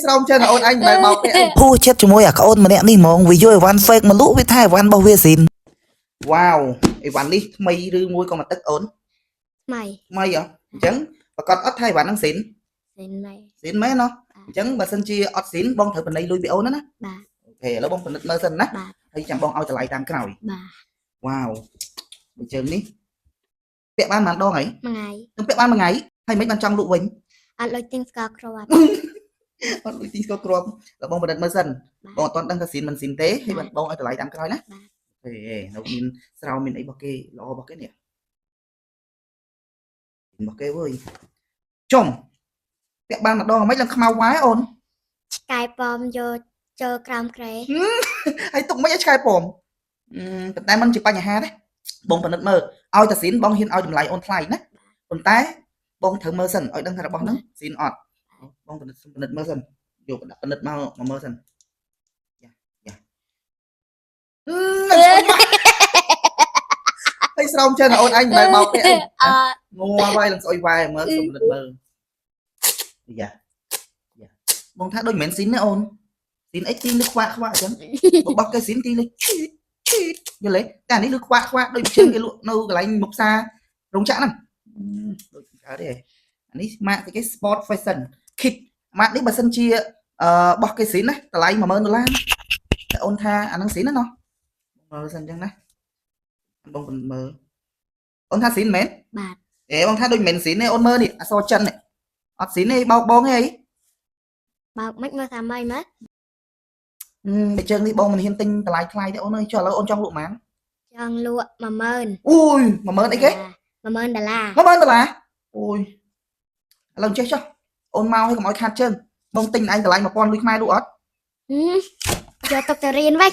ស្រោមchân ôn anh bài bọc cái พูดเช็ดจมูกอ่ะអូនម្នាក់នេះហ្មងវាយកអីវ៉ាន់ fake មកលក់វាថាអីវ៉ាន់របស់វាស៊ីន wow អីវ៉ាន់នេះថ្មីឬមួយក៏មកទឹកអូន ថ្មី ថ្មីហ៎អញ្ចឹងប្រកាសអត់ថាអីវ៉ាន់ហ្នឹងស៊ីន សិនម៉េច ស៊ីនមែនណោះអញ្ចឹងបើសិនជាអត់ស៊ីនបងត្រូវបណ្ដៃលុយពីអូនណា បាទ អូខេឥឡូវបងពិនិត្យមើលសិនណា បាទ ហើយចាំបងឲ្យតម្លៃតាមក្រោយ បាទ wow បើជើងនេះពាក់បានប៉ុន្មានដងហី មួយថ្ងៃ ខ្ញុំពាក់បានមួយថ្ងៃហើយមិនបានចង់លក់វិញ អត់លុយទិញស្ករគ្រាប់ អត់លុយទីស្គាល់គ្រាប់ដល់បងបណ្ឌិតមើលសិនបងអត់ទាន់ដឹងថាស៊ីនមិនស៊ីនទេហើយបងឲ្យតម្លៃតាមក្រោយណាអូខេនៅមានស្រោមមានអីរបស់គេល្អរបស់គេនេះរបស់គេវើយចំពាក់បានម្ដងហ្មងឡើងខ្មៅវ៉ាយអូន ឆ្កែប៉មយកចូលក្រោមក្រែ ហើយទុកមិនឲ្យឆ្កែពំប៉ុន្តែมันជាបញ្ហាទេបងពិនិត្យមើលឲ្យតាស៊ីនបងហ៊ានឲ្យតម្លៃអូនថ្លៃណាប៉ុន្តែបងត្រូវមើលសិនឲ្យដឹងថារបស់ហ្នឹងស៊ីនអត់បងពិនិត្យមើលសិនយកពិនិត្យមកមើលសិនយ៉ាហើយស្រោមchânអូនអញមិនបោកទេ អត់ ងัวវាយឡើងស្អុយវាយមើលសុំពិនិត្យមើលយ៉ាបងថាដូចមិនមែនស៊ីនទេអូនស៊ីនអីទីនេះខ្វាក់អញ្ចឹងរបស់គេស៊ីនទីនេះឈឺយល់ទេតែនេះលឺខ្វាក់ដូចជើងគេលក់នៅកន្លែងមុខផ្សាររោងចក្រហ្នឹងដូចកើតទេអានេះម៉ាកគេ Sport Fashion Kit ម៉ាកនេះបើសិនជាបោះគេស៊ីនណាតម្លៃ$10000តែអូនថាអាហ្នឹងស៊ីនណាណោះមើលសិនអញ្ចឹងណាបងមើលអូនថាស៊ីនមែន បាទ អេបងថាដូចមិនស៊ីនទេអូនមើលនេះអសចិននេះអត់ស៊ីនទេបោកបងទេអី បើមិនមើលថាម៉េចមើល តែជើងនេះបងមិនហ៊ានទិញតម្លៃថ្លៃទេអូនអើយចុះឥឡូវអូនចង់លក់ប៉ុន្មាន ចង់លក់10000 អូយ10000អីគេ 10000ដុល្លារ $10000អូយឥឡូវចេះចុះអូនមកឲ្យកុំឲ្យខាតជើងបងទិញឯងតម្លៃ1000លុយខ្មែរលក់អត់ យកទុកទៅរៀនវិញ